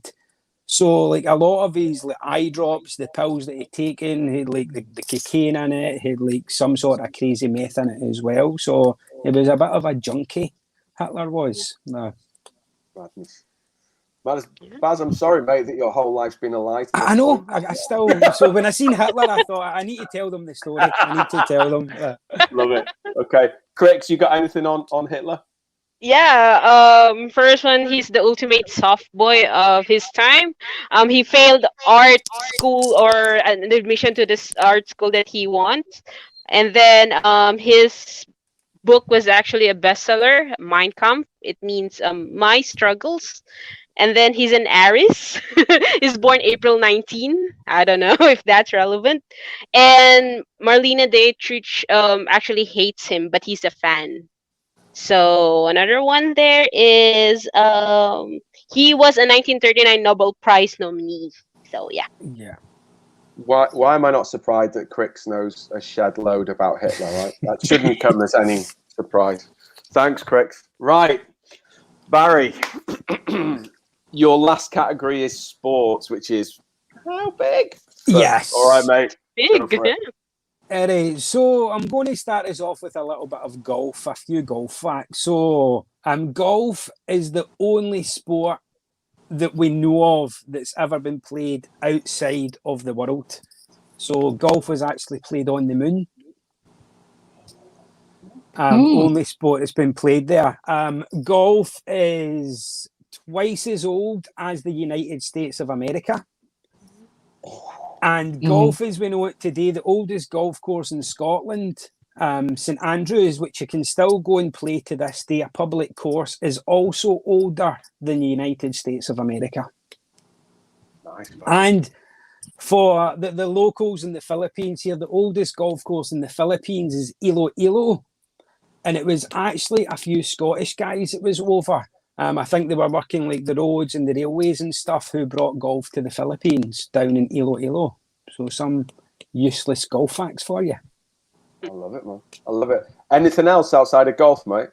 So, like, a lot of his like eye drops, the pills that he'd taken, had like the cocaine in it, had like some sort of crazy meth in it as well. So it was a bit of a junkie, Hitler was. No. Madness. Baz, I'm sorry, mate, that your whole life's been a lie. I know. I still. So when I seen Hitler, I thought I need to tell them the story. I need to tell them. Love it. Okay, Craigs, you got anything on Hitler? Yeah, first one, he's the ultimate soft boy of his time. He failed art school or an admission to this art school that he wants. And then his book was actually a bestseller, Mein Kampf. It means my struggles. And then he's an Aries. He's born April 19. I don't know if that's relevant. And Marlena Dietrich actually hates him, but he's a fan. So another one there is he was a 1939 Nobel Prize nominee. So yeah. Yeah. Why am I not surprised that Crix knows a shed load about Hitler, right? That shouldn't come as any surprise. Thanks, Crix. Right. Barry, your last category is sports, which is how big? Yes. All right, mate. big. for it. Yeah. So I'm going to start us off with a little bit of golf, a few golf facts. So golf is the only sport that we know of that's ever been played outside of the world. So golf was actually played on the moon. Only sport that's been played there. Golf is twice as old as the United States of America. And golf, as we know it today, the oldest golf course in Scotland, St Andrews, which you can still go and play to this day, a public course, is also older than the United States of America. Nice. And for the locals in the Philippines here, the oldest golf course in the Philippines is Iloilo. And it was actually a few Scottish guys that was over. I think they were working like the roads and the railways and stuff who brought golf to the Philippines down in Iloilo. So some useless golf facts for you. I love it, man. I love it. Anything else outside of golf, mate?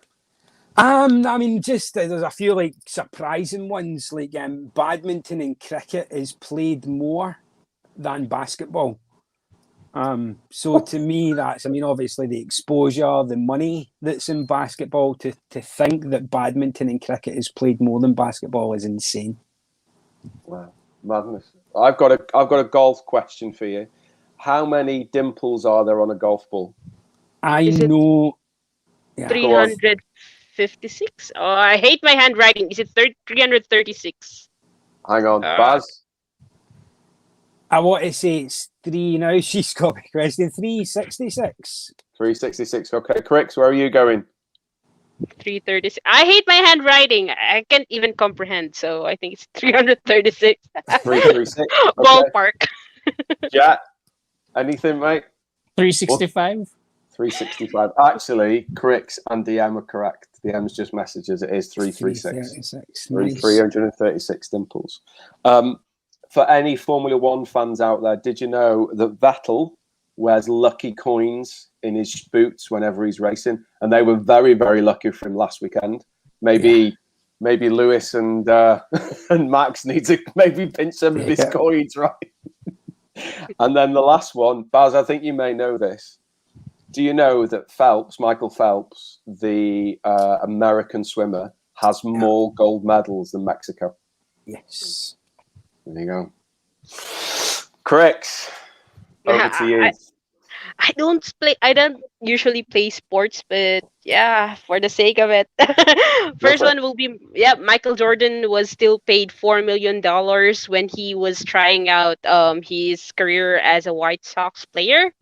I mean, just there's a few like surprising ones, like badminton and cricket is played more than basketball. So to me, that's, I mean, obviously the exposure, the money that's in basketball, to think that badminton and cricket is played more than basketball is insane. Wow, madness. I've got a golf question for you. How many dimples are there on a golf ball? I know. Yeah. 356. Oh, I hate my handwriting. Is it 336? Hang on, Baz. I want to say it's 3 now. She's got me question. 366. 366. Okay, Crix, where are you going? 336. I hate my handwriting. I can't even comprehend. So I think it's 336. 336. Okay. Ballpark. Yeah. Anything, mate? 365. 365. Actually, Crix and DM are correct. DM's just messages. It is 336. 336 dimples. For any Formula One fans out there, did you know that Vettel wears lucky coins in his boots whenever he's racing? And they were very, very lucky for him last weekend. Maybe Lewis and Max need to maybe pinch some of his coins, right? And then the last one, Baz, I think you may know this. Do you know that Michael Phelps, the American swimmer, has more gold medals than Mexico? Yes. There you go. Crix, over to you. I don't usually play sports, but yeah, for the sake of it. First one will be, Michael Jordan was still paid $4 million when he was trying out his career as a White Sox player.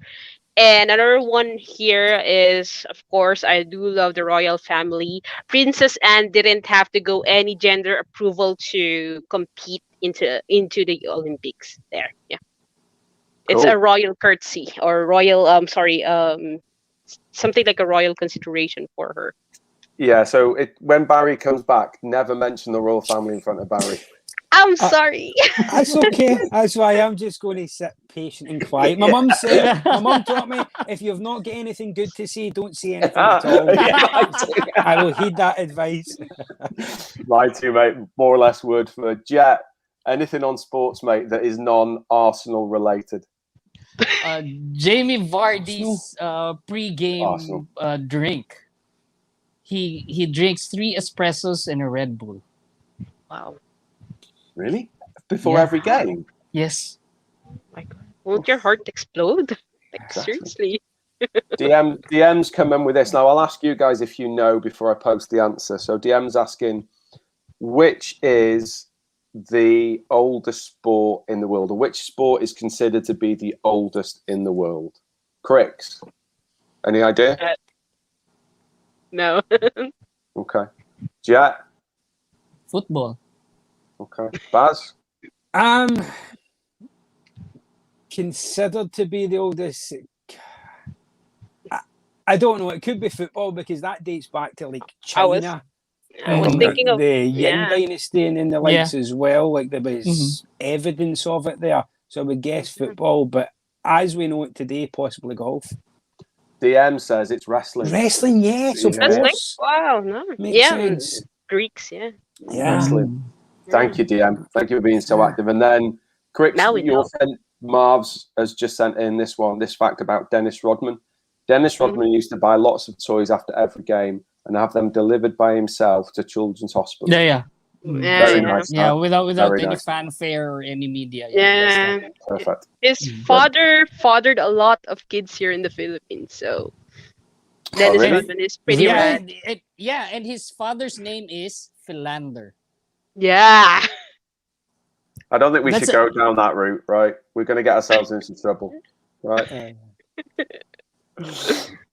And another one here is, of course, I do love the royal family. Princess Anne didn't have to go any gender approval to compete into the Olympics there. Yeah. Cool. It's a royal courtesy or royal, something like a royal consideration for her. Yeah, so when Barry comes back, never mention the royal family in front of Barry. I'm sorry. That's okay. That's why I'm just going to sit patient and quiet. My mum taught me, if you've not got anything good to say, don't say anything at all. I will heed that advice. Mine too, mate. More or less word for word. Jet, anything on sports, mate, that is non-Arsenal related? Jamie Vardy's pre-game drink. He drinks 3 espressos and a Red Bull. Wow. Really? Before every game? Yes. My God. Won't your heart explode? Like, exactly. Seriously. DM's come in with this. Now, I'll ask you guys if you know before I post the answer. So DM's asking, which is the oldest sport in the world? Or which sport is considered to be the oldest in the world? Crix, any idea? No. Okay. Jet? Football. Okay. Baz? Considered to be the oldest. I don't know. It could be football because that dates back to like China. I was thinking of the Yin dynasty and the likes as well. Like there was evidence of it there. So I would guess football, but as we know it today, possibly golf. DM says it's wrestling. Wrestling, yes, of course. Wow, no. Makes sense. Greeks, yeah. Wrestling. Thank you, DM. Thank you for being so active. And then, Crix, Marv's has just sent in this fact about Dennis Rodman. Dennis Rodman used to buy lots of toys after every game and have them delivered by himself to children's hospitals. Yeah. Very nice. Yeah, without Very any nice. fanfare or any media. Yeah. Perfect. His father fathered a lot of kids here in the Philippines, so Dennis really? Rodman is pretty rad. And his father's name is Philander. Yeah. I don't think we That's should go down that route, right? We're going to get ourselves into some trouble, right?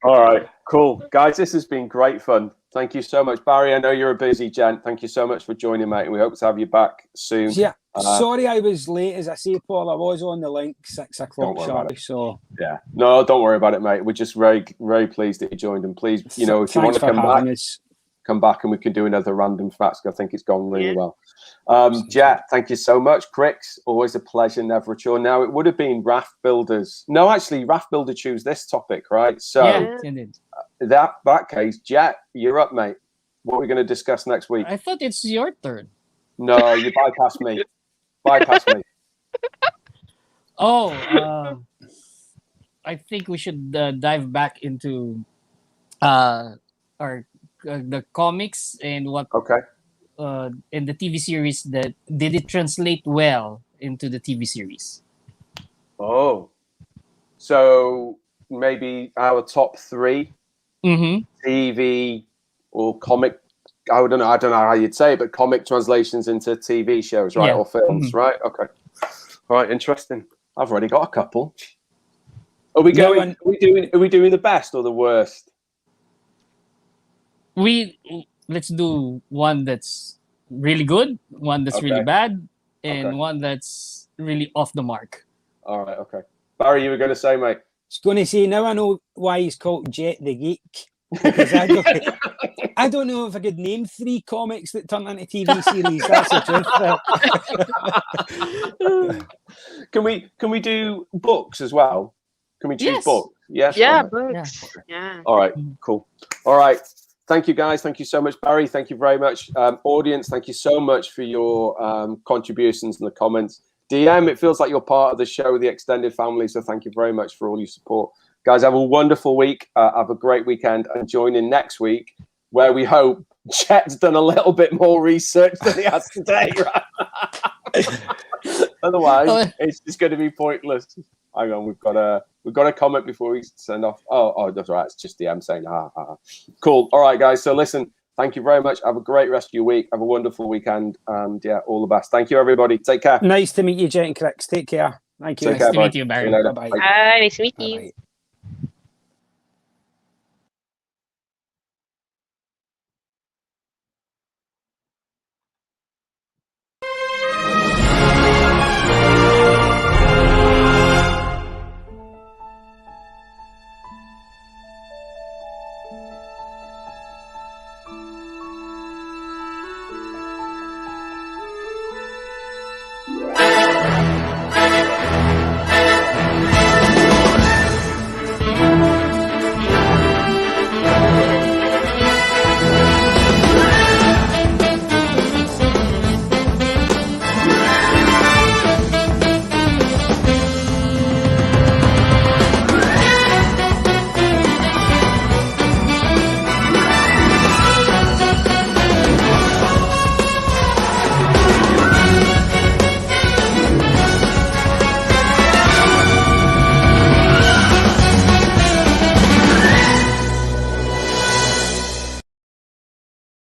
All right, cool. Guys, this has been great fun. Thank you so much. Barry, I know you're a busy gent. Thank you so much for joining, mate, and we hope to have you back soon. Yeah, sorry I was late. As I say, Paul, I was on the link 6 o'clock sharp. So yeah, no, don't worry about it, mate. We're just very, very pleased that you joined, and please, if you want to come back, come back, and we can do another random facts. I think it's gone really well. Jet, thank you so much. Crix, always a pleasure, never a chore. Now, it would have been Raft Builders. No, actually, Raft Builder choose this topic, right? So, that case, Jet, you're up, mate. What are we going to discuss next week? I thought it's your turn. No, you bypassed me. Bypass me. I think we should dive back into the comics and what in the TV series that did it translate well into the TV series. Oh, so maybe our top 3 TV or comic. I don't know how you'd say it, but comic translations into TV shows, right, or films, right? Okay, all right, interesting. I've already got a couple. Are we going? Are we doing the best or the worst? Let's do one that's really good, one that's really bad, and one that's really off the mark. All right, okay. Barry, you were going to say, mate. I was going to say, now I know why he's called Jet the Geek. Because I don't know if I could name 3 comics that turned into TV series. That's the truth. Can we do books as well? Can we choose books? Yes. Yeah, books. Yeah. All right, cool. All right. Thank you, guys. Thank you so much, Barry. Thank you very much. Audience, thank you so much for your contributions in the comments. DM, it feels like you're part of the show, the extended family, so thank you very much for all your support. Guys, have a wonderful week. Have a great weekend, and join in next week, where we hope Chet's done a little bit more research than he has today. Right? Otherwise, it's just going to be pointless. Hang on, we've got a comment before we send off. Oh, that's right. It's just DM saying, Cool. All right, guys. So listen, thank you very much. Have a great rest of your week. Have a wonderful weekend, and yeah, all the best. Thank you, everybody. Take care. Nice to meet you, Jet and Crix. Take care. Thank you. Nice to meet you, Barry. Bye. Nice to meet you. Bye-bye.